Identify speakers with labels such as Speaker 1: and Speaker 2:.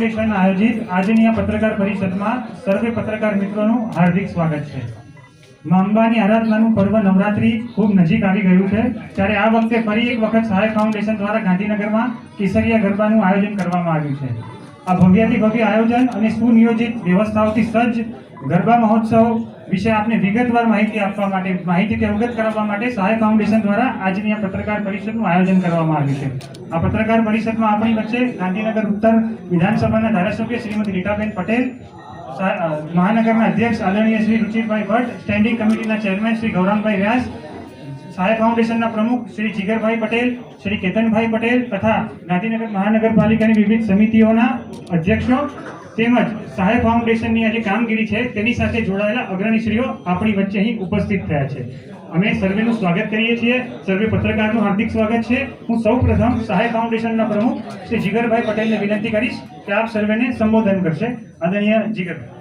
Speaker 1: Foundation આયોજિત આજની આ પત્રકાર પરિષદમાં સર્વે પત્રકાર મિત્રોનું હાર્દિક સ્વાગત છે। મા અંબાની આરાધનાનું પર્વ નવરાત્રી ખૂબ નજીક આવી ગયું છે, ત્યારે આ વખતે ફરી એક વખત સહાય ફાઉન્ડેશન દ્વારા ગાંધીનગરમાં કેસરિયા ગરબાનું આયોજન કરવામાં આવ્યું છે। આ ભવ્યાતિ ભવ્ય આયોજન અને સુનિયોજિત વ્યવસ્થાઓથી સજ્જ ગરબા મહોત્સવ વિશે આપને વિગતવાર માહિતીથી અવગત કરાવવા માટે સહાય ફાઉન્ડેશન દ્વારા આજની આ પત્રકાર પરિષદનું આયોજન કરવામાં આવ્યું છે। આ પત્રકાર પરિષદમાં આપણી વચ્ચે ગાંધીનગર ઉત્તર વિધાનસભાના ધારાસભ્ય શ્રીમતી રીટાબેન પટેલ, મહાનગરના અધ્યક્ષ આદરણીય શ્રી રુચિરભાઈ ભટ્ટ, સ્ટેન્ડિંગ કમિટીના ચેરમેન શ્રી ગૌરાંગભાઈ વ્યાસ, સહાય ફાઉન્ડેશનના પ્રમુખ શ્રી જીગરભાઈ પટેલ, શ્રી કેતનભાઈ પટેલ તથા ગાંધીનગર મહાનગરપાલિકાની વિવિધ સમિતિઓના અધ્યક્ષો તેમજ સહાય ફાઉન્ડેશનની આ જે કામગીરી છે તેની સાથે જોડાયેલા અગ્રણીશ્રીઓ આપણી વચ્ચે અહીં ઉપસ્થિત થયા છે। અમે સર્વેનું સ્વાગત કરીએ છીએ। સર્વે પત્રકારનું હાર્દિક સ્વાગત છે। હું સૌપ્રથમ સહાય ફાઉન્ડેશનના પ્રમુખ શ્રી જીગરભાઈ પટેલને વિનંતી કરીશ કે આપ સર્વેને સંબોધન કરશે। આદરણીય જીગરભાઈ।